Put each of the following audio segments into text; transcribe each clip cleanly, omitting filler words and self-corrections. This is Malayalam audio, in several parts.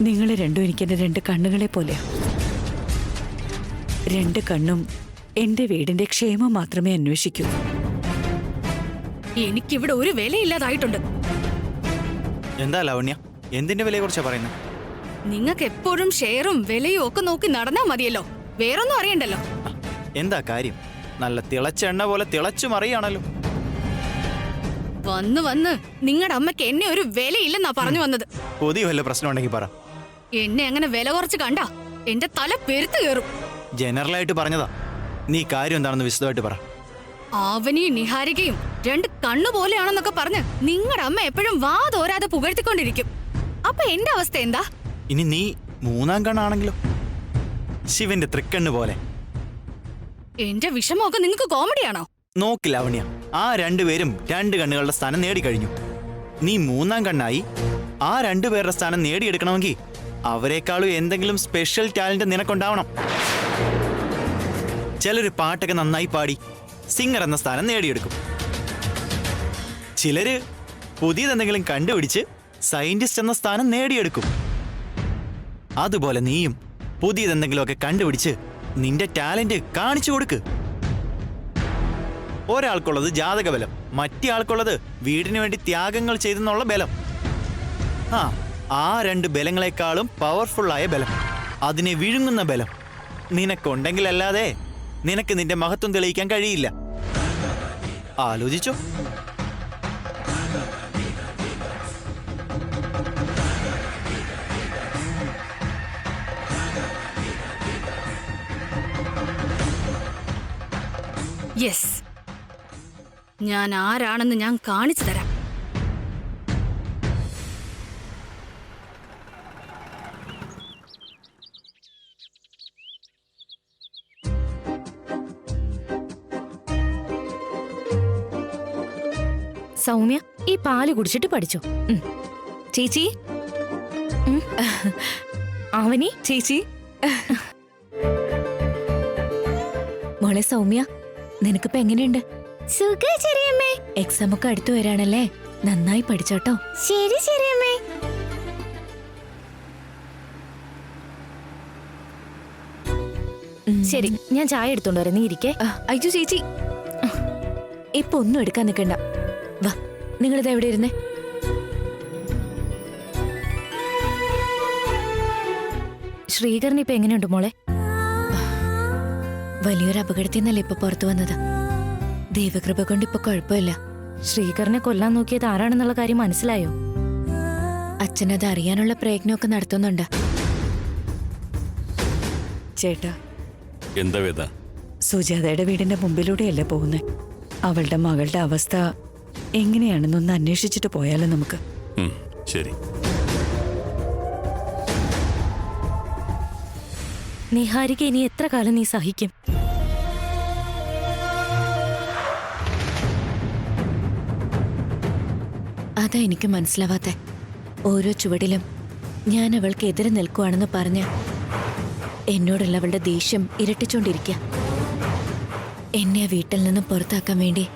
നിങ്ങൾ രണ്ടും എനിക്കെന്റെ രണ്ട് കണ്ണുകളെ പോലെയാ. രണ്ട് കണ്ണും എന്റെ വീടിന്റെ ക്ഷേമം മാത്രമേ അന്വേഷിക്കൂ. എനിക്കിവിടെ ഒരു വിലയില്ലാതായിട്ടുണ്ട്. എന്താ ലാവണ്യ, എന്തിന്റെ വിലയെ കുറിച്ചാ പറയുന്നത്? നിങ്ങൾക്ക് എപ്പോഴും ഷെയറും വിലയും ഒക്കെ നോക്കി നടന്നാ മതിയല്ലോ, വേറൊന്നും അറിയണ്ടല്ലോ. എന്താ കാര്യം? നല്ല തിളച്ച എണ്ണ പോലെ തിളച്ചു മറിയാണല്ലോ. വന്ന് വന്ന് നിങ്ങളുടെ അമ്മയ്ക്ക് എന്നെ ഒരു വിലയില്ലെന്നാ പറഞ്ഞു വന്നത്. പുതിയ വല്ല പ്രശ്നം ഉണ്ടെങ്കിൽ പറ. എന്നെ അങ്ങനെ വില കുറച്ച് കണ്ടാ എന്റെ തല പെരുത്ത് കയറും. ജനറലായിട്ട് പറഞ്ഞതാ, നീ കാര്യം എന്താണെന്ന് വിശദമായിട്ട് പറ. ആവനിയും നിഹാരികയും രണ്ട് കണ്ണുപോലെയാണെന്നൊക്കെ പറഞ്ഞ് നിങ്ങളുടെ അമ്മ എപ്പോഴും വാതോരാതെ പുകഴ്ത്തിക്കൊണ്ടിരിക്കും. അപ്പൊ എന്റെ അവസ്ഥ എന്താ? ഇനി നീ മൂന്നാം കണ്ണാണെങ്കിലോ? ശിവന്റെ തൃക്കണ്ണ് പോലെ. എന്റെ വിഷമമൊക്കെ നിങ്ങൾക്ക് കോമഡിയാണോ? നോക്ക് ലാവണ്യ, ആ രണ്ടുപേരും രണ്ട് കണ്ണുകളുടെ സ്ഥാനം നേടിക്കഴിഞ്ഞു. നീ മൂന്നാം കണ്ണായി ആ രണ്ടുപേരുടെ സ്ഥാനം നേടിയെടുക്കണമെങ്കിൽ അവരെക്കാളും എന്തെങ്കിലും സ്പെഷ്യൽ ടാലന്റ് നിനക്കുണ്ടാവണം. ചിലര് പാട്ടൊക്കെ നന്നായി പാടി സിംഗർ എന്ന സ്ഥാനം നേടിയെടുക്കും. ചിലര് പുതിയതെന്തെങ്കിലും കണ്ടുപിടിച്ച് സയന്റിസ്റ്റ് എന്ന സ്ഥാനം നേടിയെടുക്കും. അതുപോലെ നീയും പുതിയതെന്തെങ്കിലുമൊക്കെ കണ്ടുപിടിച്ച് നിന്റെ ടാലന്റ് കാണിച്ചു കൊടുക്ക്. ഒരാൾക്കുള്ളത് ജാതക ബലം, മറ്റേ ആൾക്കുള്ളത് വീടിന് വേണ്ടി ത്യാഗങ്ങൾ ചെയ്തെന്നുള്ള ബലം. ആ രണ്ട് ബലങ്ങളെക്കാളും പവർഫുള്ളായ ബലം, അതിനെ വിഴുങ്ങുന്ന ബലം നിനക്കുണ്ടെങ്കിലല്ലാതെ നിനക്ക് നിന്റെ മഹത്വം തെളിയിക്കാൻ കഴിയില്ല. ആലോചിച്ചോ? യെസ്, ഞാൻ ആരാണെന്ന് ഞാൻ കാണിച്ചു തരാം. സൗമ്യ, ഈ പാല് കുടിച്ചിട്ട് പഠിച്ചോ. ചേച്ചി, ആവനി ചേച്ചി. മോളെ സൗമ്യ, നിനക്കിപ്പോ എങ്ങനെയുണ്ട്? ചെറിയമ്മേ. എക്സാം ഒക്കെ അടുത്തു വരാണല്ലേ, നന്നായി പഠിച്ചോട്ടോ. ശരി ചെറിയമ്മേ. ശരി, ഞാൻ ചായ എടുത്തോണ്ട് വരാം, നീ ഇരിക്കേ. അയ്യോ ചേച്ചി, ഇപ്പൊ ഒന്നും എടുക്കാൻ നിൽക്കണ്ട. വാ, നിങ്ങളിത് എവിടെ ഇരുന്നേ? ശ്രീകരൻ ഇപ്പൊ എങ്ങനെയുണ്ട് മോളെ? വലിയൊരു അപകടത്തിൽ നിന്നല്ലേ ഇപ്പൊ പുറത്തു വന്നത്. ദൈവകൃപ കൊണ്ട് ഇപ്പൊ കുഴപ്പമില്ല. ശ്രീകരനെ കൊല്ലാൻ നോക്കിയത് ആരാണെന്നുള്ള കാര്യം മനസ്സിലായോ? അച്ഛനത് അറിയാനുള്ള പ്രയത്നമൊക്കെ നടത്തുന്നുണ്ട്. ചേട്ടാ, എന്താ വേദ? സുജാതയുടെ വീടിന്റെ മുമ്പിലൂടെയല്ലേ പോകുന്നേ. അവളുടെ മകളുടെ അവസ്ഥ എങ്ങനെയാണെന്നൊന്ന് അന്വേഷിച്ചിട്ട് പോയാലോ നമുക്ക്? ശരി. നിഹാരിക ഇനി എത്ര കാലം നീ സഹിക്കും? അതാ എനിക്ക് മനസ്സിലാവാത്തെ. ഓരോ ചുവടിലും ഞാൻ അവൾക്ക് എതിരെ നിൽക്കുവാണെന്ന് പറഞ്ഞ് എന്നോടുള്ള അവളുടെ ദേഷ്യം ഇരട്ടിച്ചോണ്ടിരിക്കുക. എന്നെ ആ വീട്ടിൽ നിന്ന് പുറത്താക്കാൻ വേണ്ടി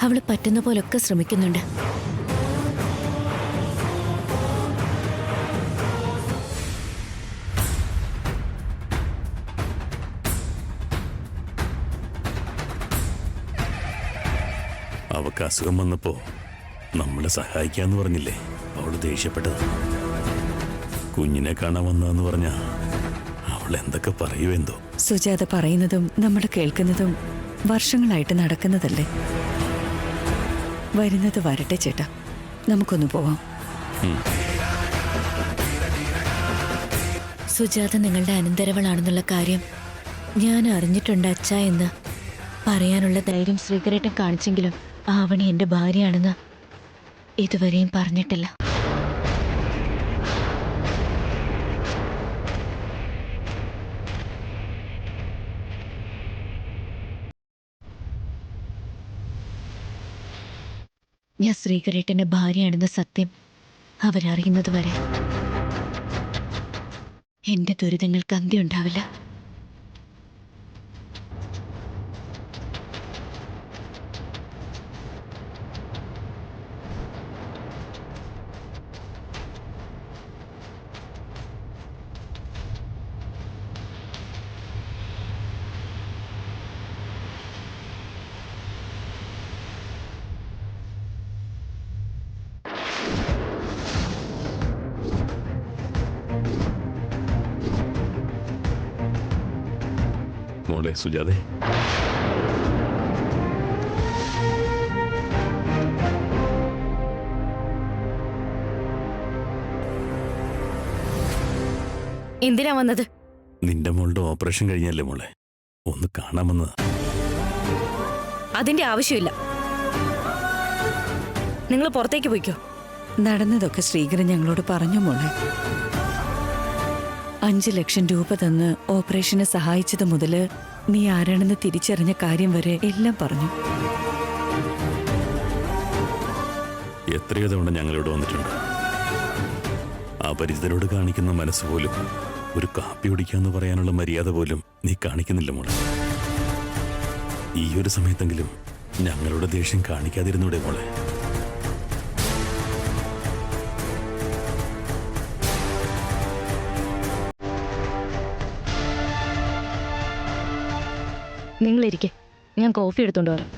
അവൾ പറ്റുന്ന പോലൊക്കെ ശ്രമിക്കുന്നുണ്ട്. അവക്ക് അസുഖം വന്നപ്പോ നമ്മളെ സഹായിക്കാന്ന് പറഞ്ഞില്ലേ അവള് ദേഷ്യപ്പെട്ടത്. കുഞ്ഞിനെ കാണാൻ വന്നതെന്ന് പറഞ്ഞ അവൾ എന്തൊക്കെ പറയുമെന്തോ. സുജാത പറയുന്നതും നമ്മൾ കേൾക്കുന്നതും വർഷങ്ങളായിട്ട് നടക്കുന്നതല്ലേ. വരുന്നത് വരട്ടെ ചേട്ടാ, നമുക്കൊന്ന് പോവാം. സുജാത നിങ്ങളുടെ അനന്തരവളാണെന്നുള്ള കാര്യം ഞാൻ അറിഞ്ഞിട്ടുണ്ട് അച്ഛാ എന്ന് പറയാനുള്ള ധൈര്യം ശ്രീകരേട്ടൻ കാണിച്ചെങ്കിലും ആവണി എന്റെ ഭാര്യയാണെന്ന് ഇതുവരെയും പറഞ്ഞിട്ടില്ല. ഞാൻ ശ്രീകരേട്ടന്റെ ഭാര്യയാണെന്ന സത്യം അവരറിയുന്നത് വരെ എന്റെ ദുരിതങ്ങൾക്ക് അന്ത്യം ഉണ്ടാവില്ല. മോളെ സുജാതെ, എന്തിനാ വന്നത്? നിന്റെ മോളുടെ ഓപ്പറേഷൻ കഴിഞ്ഞല്ലേ മോളെ, ഒന്ന് കാണാമെന്നതാ. അതിന്റെ ആവശ്യമില്ല. നിങ്ങൾ പുറത്തേക്ക് പോയിക്കോ. നടന്നതൊക്കെ ശ്രീകരൻ ഞങ്ങളോട് പറഞ്ഞു മോളെ. 5 ലക്ഷം രൂപ തന്ന് ഓപ്പറേഷന് സഹായിച്ചത് മുതല് നീ ആരാണെന്ന് തിരിച്ചറിഞ്ഞ കാര്യം വരെ എല്ലാം പറഞ്ഞു. എത്രയോ തവണ ഞങ്ങളിവിടെ വന്നിട്ടുണ്ട്. ആ പരിചിതരോട് കാണിക്കുന്ന മനസ്സ് പോലും, ഒരു കാപ്പി കുടിക്കാന്ന് പറയാനുള്ള മര്യാദ പോലും നീ കാണിക്കുന്നില്ല മോളെ. ഈ ഒരു സമയത്തെങ്കിലും ഞങ്ങളുടെ ദേഷ്യം കാണിക്കാതിരുന്നൂടെ മോളെ? നിങ്ങളിരിക്കെ, ഞാൻ കോഫി എടുത്തോണ്ട് വരാം.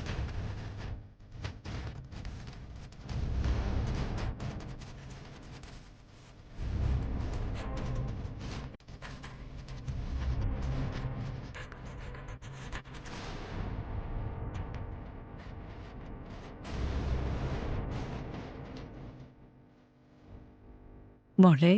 മോളെ,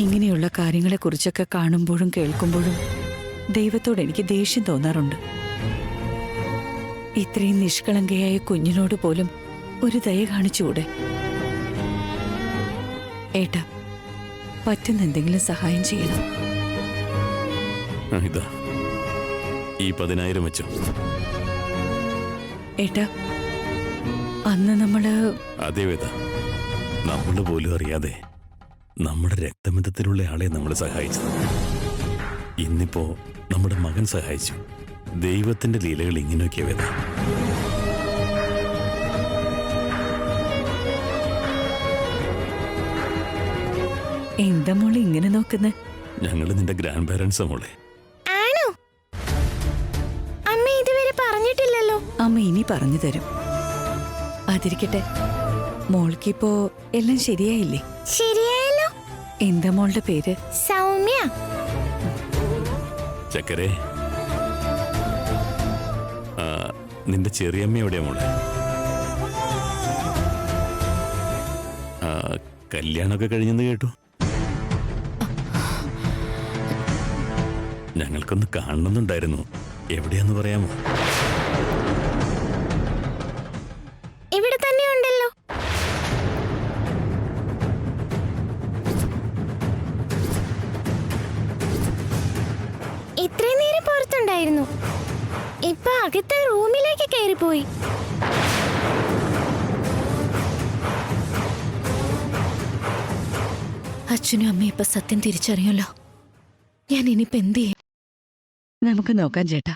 ഇങ്ങനെയുള്ള കാര്യങ്ങളെക്കുറിച്ചൊക്കെ കാണുമ്പോഴും കേൾക്കുമ്പോഴും ദൈവത്തോട് എനിക്ക് ദേഷ്യം തോന്നാറുണ്ട്. ഇത്രയും നിഷ്കളങ്കയായ കുഞ്ഞിനോട് പോലും ഒരു ദയ കാണിച്ചുകൂടെ? ഏട്ടാ, പറ്റുന്ന എന്തെങ്കിലും സഹായം ചെയ്യണം. ഇതാ ഈ 10,000 വെച്ചോ. ഏട്ടാ, അന്ന് നമ്മള് അതേ വേദ, നമ്മൾ പോലും അറിയാതെ നമ്മുടെ രക്തബന്ധത്തിലുള്ള ആളെ നമ്മൾ സഹായിച്ചത്. ഇന്നിപ്പോ നമ്മുടെ മകൻ സഹായിച്ചു. ദൈവത്തിന്റെ ലീലകൾ ഇങ്ങനെയൊക്കെയാ വേദ. എന്താ മോളെ ഇങ്ങനെ നോക്കുന്നേ? ഞങ്ങള് നിന്റെ ഗ്രാൻഡ് പാരന്റ്സാ മോളെ. ആണോ? അമ്മ ഇതുവരെ പറഞ്ഞിട്ടില്ലല്ലോ. അമ്മ ഇനി പറഞ്ഞു തരും. അതിരിക്കട്ടെ, മോൾക്കിപ്പോ എല്ലാം ശരിയായില്ലേ? ശരിയായല്ലോ. എന്താ മോളുടെ പേര്? സൗമ്യ. ചക്കരെ, നിന്റെ ചെറിയമ്മ എവിടെയാ മോളെ? കല്യാണമൊക്കെ കഴിഞ്ഞെന്ന് കേട്ടു. ഞങ്ങൾക്കൊന്ന് കാണണമെന്നുണ്ടായിരുന്നു. എവിടെയാന്ന് പറയാമോ? ഇവിടെ തന്നെ ഉണ്ടല്ലോ. ഇത്രയും നേരം പുറത്തുണ്ടായിരുന്നു. ഇപ്പൊ അകത്തെ റൂമിലേക്ക് കയറിപ്പോയി. അച്ഛനും അമ്മയും ഇപ്പൊ സത്യം തിരിച്ചറിയല്ലോ. ഞാൻ ഇനിയിപ്പോ എന്ത് ചെയ്യും? നമുക്ക് നോക്കാം ചേട്ടാ.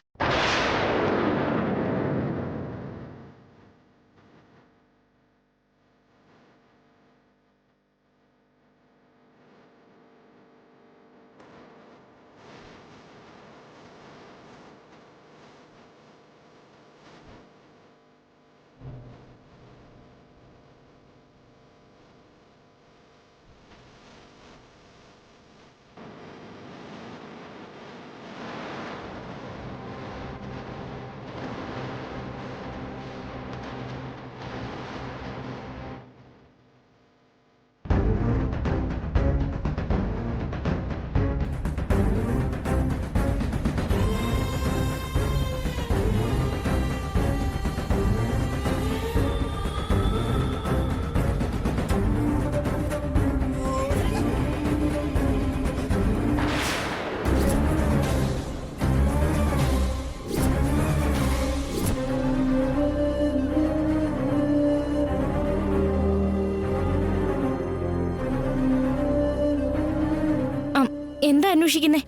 എന്താ അന്വേഷിക്കുന്നേ?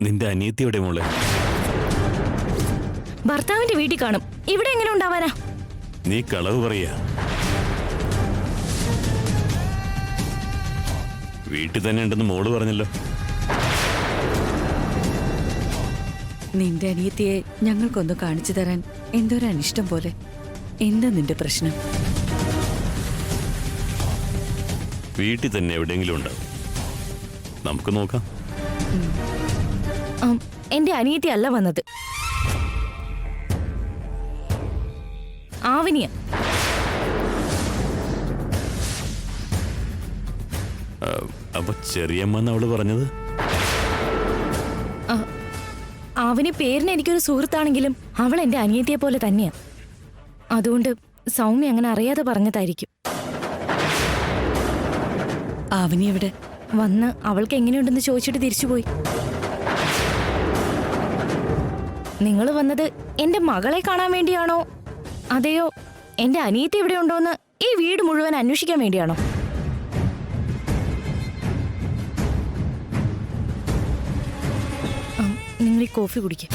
നിന്റെ അനിയത്തി എവിടെ മോളെ? ഭർത്താവിന്റെ വീട്ടിൽ കാണും. ഇവിടെ എങ്ങനെ ഉണ്ടാവാനാ? നീ കളവ് പറയാ. വീട്ടിൽ തന്നെ ഉണ്ടെന്ന് മോള് പറഞ്ഞല്ലോ. നിന്റെ അനിയത്തിയെ ഞങ്ങൾക്കൊന്ന് കാണിച്ചു തരാൻ എന്തൊരു അനിഷ്ടം പോലെ. എന്താ നിന്റെ പ്രശ്നം? വീട്ടിൽ തന്നെ എവിടെയെങ്കിലും ഉണ്ടാവും. നമുക്ക് നോക്കാം. എന്റെ അനിയത്തി അല്ല വന്നത്, ആവനിയ. അപ്പൊ ചെറിയമ്മന്ന് അവള് പറഞ്ഞത്? ആവനി പേരിന് എനിക്കൊരു സുഹൃത്താണെങ്കിലും അവൾ എന്റെ അനിയത്തിയെ പോലെ തന്നെയാ. അതുകൊണ്ട് സൗമ്യ അങ്ങനെ അറിയാതെ പറഞ്ഞതായിരിക്കും. ആവനി എവിടെ? വന്ന് അവൾക്ക് എങ്ങനെയുണ്ടെന്ന് ചോദിച്ചിട്ട് തിരിച്ചുപോയി. നിങ്ങൾ വന്നത് എന്റെ മകളെ കാണാൻ വേണ്ടിയാണോ അതെയോ എന്റെ അനിയത്തി ഇവിടെ ഉണ്ടോന്ന് ഈ വീട് മുഴുവൻ അന്വേഷിക്കാൻ വേണ്ടിയാണോ? നിങ്ങൾ ഈ കോഫി കുടിക്കുക.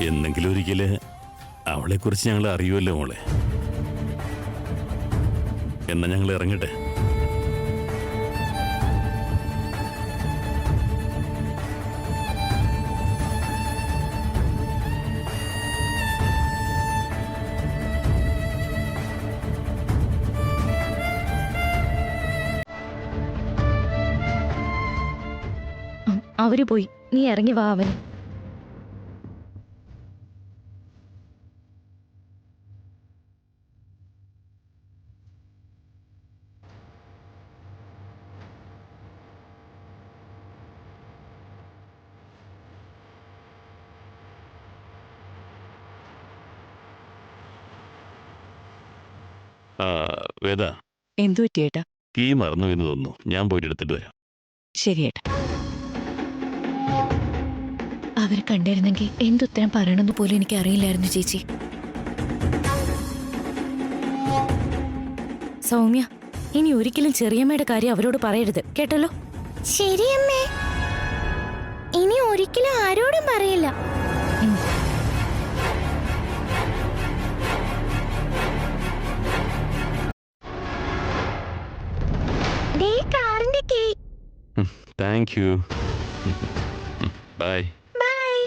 എന്നെങ്കിലും ഒരിക്കല് അവളെക്കുറിച്ച് ഞങ്ങൾ അറിയുമല്ലോ മോളെ. എന്നാ ഞങ്ങൾ ഇറങ്ങട്ടെ. അവര് പോയി, നീ ഇറങ്ങി വാ. അവന് വേദ, എന്തു പറ്റിയേട്ടാ? കീ മറന്നു എന്ന് തോന്നുന്നു. ഞാൻ പോയിട്ട് എടുത്തിട്ട് വരാം. ശരിയേട്ടാ. അവർ കണ്ടിരുന്നെങ്കിൽ എന്തുത്തരം പറയണമെന്ന് പോലും എനിക്ക് അറിയില്ലായിരുന്നു ചേച്ചി. സൗമ്യ, ഇനി ഒരിക്കലും ചെറിയമ്മയുടെ കാര്യം അവരോട് പറയരുത്, കേട്ടല്ലോ? ശരിയമ്മേ, ഇനി ഒരിക്കലും ആരോടും പറയില്ല. കാറിന്റെ key. Thank you. Bye. Bye.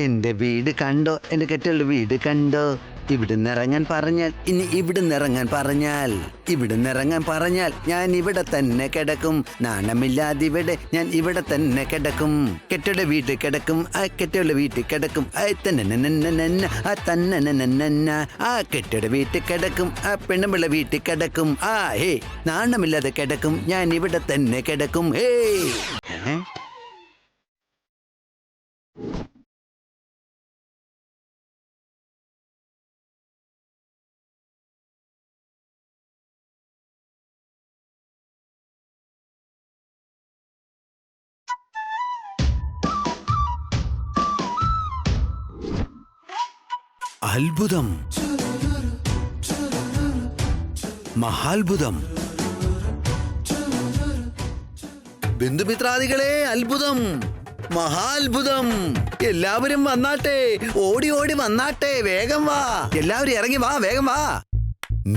എന്റെ വീട് കണ്ടോ? എന്റെ കെട്ടുള്ള വീട് കണ്ടോ? ഇവിടുന്ന് ഇറങ്ങാൻ പറഞ്ഞാൽ, ഇനി ഇവിടുന്ന് ഇറങ്ങാൻ പറഞ്ഞാൽ, ഇവിടുന്ന് ഇറങ്ങാൻ പറഞ്ഞാൽ ഞാൻ ഇവിടെ തന്നെ കിടക്കും. നാണമില്ലാതെ ഇവിടെ ഞാൻ ഇവിടെ തന്നെ കിടക്കും. കെട്ടുള്ള വീട്ടിൽ കിടക്കും, ആ കെട്ടുള്ള വീട്ടിൽ കിടക്കും. ആ തന്നെ ആ കെട്ടുള്ള വീട്ടിൽ കിടക്കും, ആ പെണ്ണുമ്പിള്ള വീട്ടിൽ കിടക്കും. ആ ഹേ, നാണമില്ലാതെ കിടക്കും, ഞാൻ ഇവിടെ തന്നെ കിടക്കും. ഹേ, അത്ഭുതം, മഹാത്ഭുതം. ബന്ധുമിത്രാദികളെ, അത്ഭുതം, മഹാത്ഭുതം. എല്ലാവരും വന്നാട്ടെ, ഓടി ഓടി വന്നാട്ടെ, വേഗം വാ. എല്ലാവരും ഇറങ്ങി വാ, വേഗം വാ.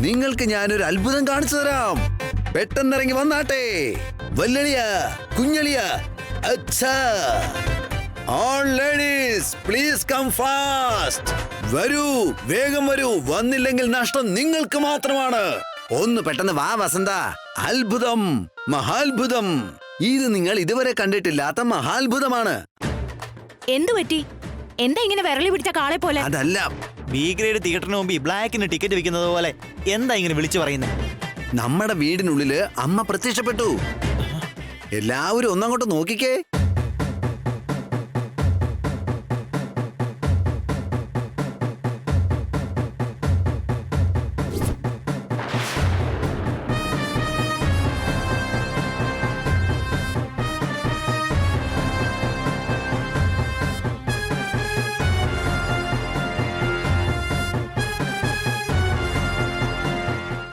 നിങ്ങൾക്ക് ഞാനൊരു അത്ഭുതം കാണിച്ചു തരാം. പെട്ടെന്ന് ഇറങ്ങി വന്നാട്ടെ. വല്യളിയ, കുഞ്ഞളിയ, അച്ഛാ. All ladies, please come fast. വരൂ, വേഗം വരൂ. വന്നില്ലെങ്കിൽ നഷ്ടം നിങ്ങൾക്ക് മാത്രമാണ്. ഒന്ന് പെട്ടെന്ന് വാ വസന്ത. അത്ഭുതം, മഹാത്ഭുതം. ഇത് നിങ്ങൾ ഇതുവരെ കണ്ടിട്ടില്ലാത്ത മഹാത്ഭുതമാണ്. എന്തു പറ്റി? എന്താ ഇങ്ങനെ വിരളി പിടിച്ച കാളെ പോലെ? അതല്ല, ബി ഗ്രേഡ് തിയേറ്ററിന് മുമ്പ് ബ്ലാക്കിന് ടിക്കറ്റ് വെക്കുന്നത് പോലെ എന്താ ഇങ്ങനെ വിളിച്ചു പറയുന്നത്? നമ്മുടെ വീടിനുള്ളില് അമ്മ പ്രത്യക്ഷപ്പെട്ടു. എല്ലാവരും ഒന്നങ്ങോട്ട് നോക്കിക്കേ.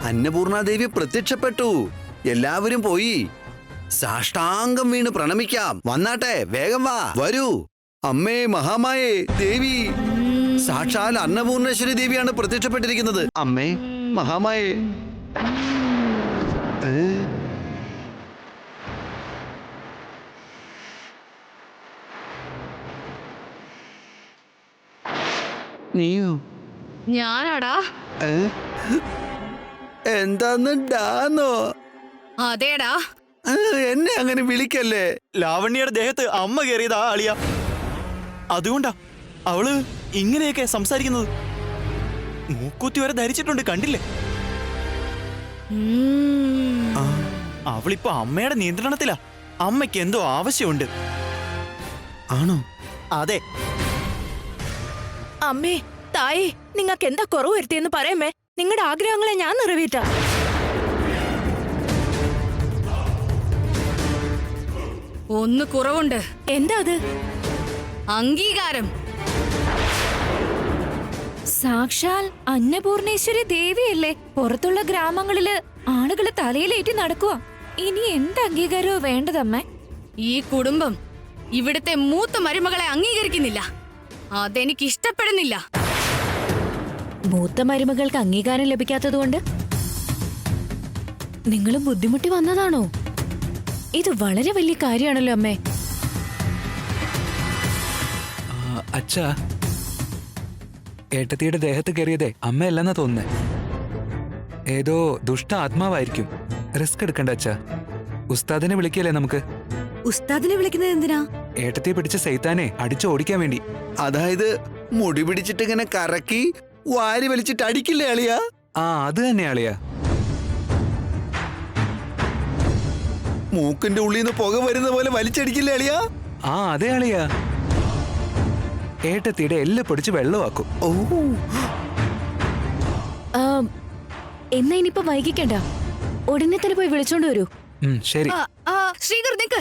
അന്നപൂർണാദേവി പ്രത്യക്ഷപ്പെട്ടു. എല്ലാവരും പോയി സാഷ്ടാംഗം വീണ് പ്രണമിക്കാം. വന്നാട്ടെ, വേഗം വാ, വരൂ. അമ്മേ മഹാമായേ ദേവി, സാക്ഷാൽ അന്നപൂർണേശ്വരി ദേവിയാണ് പ്രത്യക്ഷപ്പെട്ടിരിക്കുന്നത്. അമ്മേ മഹാമായേ. നീയോ? ഞാനാടാ. എന്താന്ന് ഡാന്നോ? അതേടാ. എന്നെ അങ്ങനെ വിളിക്കല്ലേ. ലാവണ്യയുടെ ദേഹത്ത് അമ്മ കയറിയതാ അളിയ. അതുകൊണ്ടാ അവള് ഇങ്ങനെയൊക്കെ സംസാരിക്കുന്നത്. മൂക്കുത്തി വരെ ധരിച്ചിട്ടുണ്ട്, കണ്ടില്ലേ? അവളിപ്പോ അമ്മയുടെ നിയന്ത്രണത്തിലാ. അമ്മയ്ക്ക് എന്തോ ആവശ്യമുണ്ട്. ആണോ? അതെ. അമ്മേ, തായേ, നിങ്ങൾക്ക് എന്താ കുറവ് വരുത്തിയെന്ന് പറയമേ. നിങ്ങളുടെ ആഗ്രഹങ്ങളെ ഞാൻ നിറവേറ്റാം. ഒന്ന് കുറവുണ്ട്. എന്താ അത്? അംഗീകാരം. സാക്ഷാൽ അന്നപൂർണേശ്വരി ദേവിയല്ലേ പുറത്തുള്ള ഗ്രാമങ്ങളില് ആളുകള് തലയിലേറ്റി നടക്കുക. ഇനി എന്ത് അംഗീകാരമോ വേണ്ടതമ്മേ? ഈ കുടുംബം ഇവിടുത്തെ മൂത്ത മരുമകളെ അംഗീകരിക്കുന്നില്ല. അതെനിക്ക് ഇഷ്ടപ്പെടുന്നില്ല. മൂത്ത മരുമകൾക്ക് അംഗീകാരം ലഭിക്കാത്തതുകൊണ്ട് നിങ്ങളും ബുദ്ധിമുട്ടി വന്നതാണോ? ഇത് വളരെ വലിയ കാര്യമാണല്ലോ അമ്മേ. അച്ഛാ, ഏട്ടത്തിയുടെ ദേഹത്ത് കയറിയതേ അമ്മയല്ലെന്നാ തോന്നുന്നേ. ഏതോ ദുഷ്ട ആത്മാവായിരിക്കും. റിസ്ക് എടുക്കണ്ട അച്ഛാ. ഉസ്താദിനെ വിളിക്കല്ലേ നമുക്ക്? ഉസ്താദിനെ വിളിക്കുന്നത് എന്തിനാ? ഏട്ടത്തിയെ പിടിച്ച സൈത്താനെ അടിച്ചോടിക്കാൻ വേണ്ടി. അതായത് മുടി പിടിച്ചിട്ട് ഇങ്ങനെ കറക്കി വാരി വലിച്ചിട്ട് അടിക്കില്ലേ അളിയ? ആ, അത് തന്നെ അളിയാ. മൂക്കിന്റെ ഉള്ളിൽ നിന്ന് പുക വരുന്ന പോലെ വലിച്ചടിക്കില്ലേ അളിയ? ആ, അതെ അളിയാ. ഏട്ടത്തിയുടെ എല്ലാം പൊടിച്ച് വെള്ളമാക്കും. ഓ, എന്നാ ഇനിയിപ്പോ വൈകിക്കണ്ട, ഉടനെ തന്നെ പോയി വിളിച്ചോണ്ട് വരൂ. ശരി. ശ്രീകർ നിക്ക്.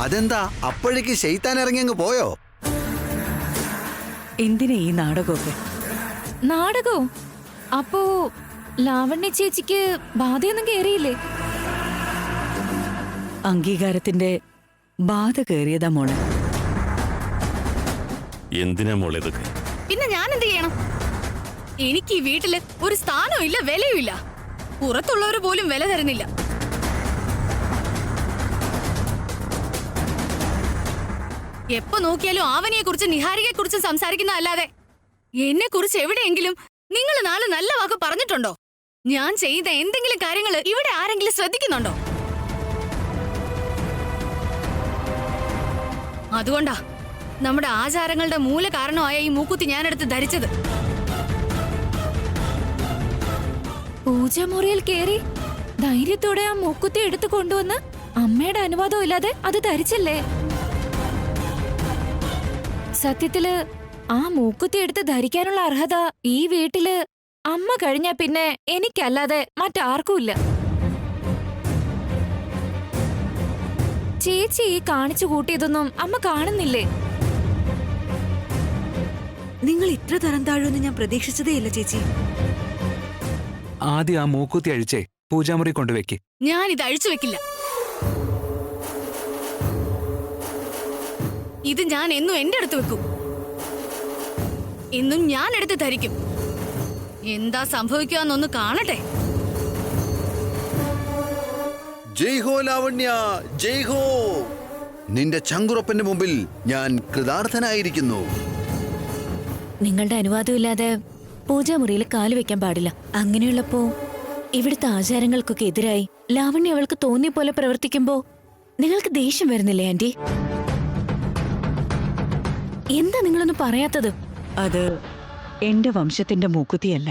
അതെന്താ അപ്പോഴേക്ക് ശൈത്താൻ ഇറങ്ങി അങ്ങ് പോയോ? എന്തിനാ ഈ നാടകമൊക്കെ? നാടകോ? അപ്പോ ലാവണ്യ ചേച്ചിക്ക് ബാധയൊന്നും കേറിയില്ലേ? അംഗീകാരത്തിന്റെ ബാധ കയറിയതാ മോളെ. എന്തിനാ മോളെ ഇതൊക്കെ? പിന്നെ ഞാൻ എന്ത് ചെയ്യണം? എനിക്ക് ഈ വീട്ടില് ഒരു സ്ഥാനവും ഇല്ല, വിലയും ഇല്ല. പുറത്തുള്ളവര് പോലും വില തരുന്നില്ല. എപ്പോ നോക്കിയാലും ആവനിയെ കുറിച്ച് നിഹാരികയെ കുറിച്ച് സംസാരിക്കുന്ന അല്ലാതെ എന്നെ കുറിച്ച് എവിടെയെങ്കിലും നിങ്ങൾ നാളെ നല്ല വാക്ക് പറഞ്ഞിട്ടുണ്ടോ? ഞാൻ ചെയ്ത എന്തെങ്കിലും കാര്യങ്ങൾ ഇവിടെ ആരെങ്കിലും ശ്രദ്ധിക്കുന്നുണ്ടോ? അതുകൊണ്ടാ നമ്മുടെ ആചാരങ്ങളുടെ മൂല കാരണമായ ഈ മൂക്കുത്തി ഞാനെടുത്ത് ധരിച്ചത്. പൂജാമുറിയിൽ കേറി ധൈര്യത്തോടെ ആ മൂക്കുത്തി എടുത്തു കൊണ്ടുവന്ന് അമ്മയുടെ അനുവാദം ഇല്ലാതെ അത് ധരിച്ചല്ലേ? സത്യത്തില് ആ മൂക്കുത്തി എടുത്ത് ധരിക്കാനുള്ള അർഹത ഈ വീട്ടില് അമ്മ കഴിഞ്ഞാ പിന്നെ എനിക്കല്ലാതെ മറ്റാർക്കുമില്ല. ചേച്ചി ഈ കാണിച്ചു കൂട്ടിയതൊന്നും അമ്മ കാണുന്നില്ലേ? നിങ്ങൾ ഇത്ര തരം താഴുമെന്ന് ഞാൻ പ്രതീക്ഷിച്ചതേയില്ല ചേച്ചി. ആദ്യം ആ മൂക്കുത്തി അഴിച്ചേ പൂജാമുറി കൊണ്ടുവെക്ക്. ഞാൻ ഇത് അഴിച്ചു വെക്കില്ല. ഇത് ഞാൻ എന്നും എന്റെ അടുത്ത് വെക്കും. എന്നും ഞാൻ എടുത്ത് ധരിക്കും. എന്താ സംഭവിക്കാന്നൊന്ന് കാണട്ടെ. ജയ് ഹോ ലാവണ്യ, ജയ് ഹോ. നിന്റെ ചങ്കുറപ്പന്റെ മുമ്പിൽ ഞാൻ കൃതാർത്ഥനായിരിക്കുന്നു. നിങ്ങളുടെ അനുവാദമില്ലാതെ പൂജാമുറിയിൽ കാല് വെക്കാൻ പാടില്ല. അങ്ങനെയുള്ളപ്പോ ഇവിടുത്തെ ആചാരങ്ങൾക്കൊക്കെ എതിരായി ലാവണ്യ അവൾക്ക് തോന്നിയ പോലെ പ്രവർത്തിക്കുമ്പോ നിങ്ങൾക്ക് ദേഷ്യം വരുന്നില്ലേ ആന്റി? എന്താ നിങ്ങളൊന്നും പറയാത്തത്? അത് എന്റെ വംശത്തിന്റെ മൂക്കുത്തിയല്ല.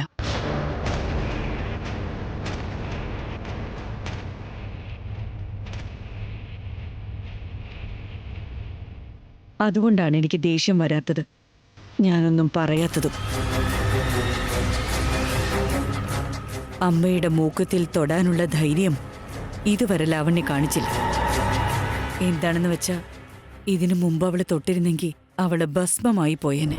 അതുകൊണ്ടാണ് എനിക്ക് ദേഷ്യം വരാത്തത്, ഞാനൊന്നും പറയാത്തതും. അമ്മയുടെ മൂക്കത്തിൽ തൊടാനുള്ള ധൈര്യം ഇതുവരെ ലാവണ്യ കാണിച്ചില്ല. എന്താണെന്ന് വെച്ചാ ഇതിനു മുമ്പ് അവള് തൊട്ടിരുന്നെങ്കിൽ അവള് ഭസ്മമായി പോയേനെ.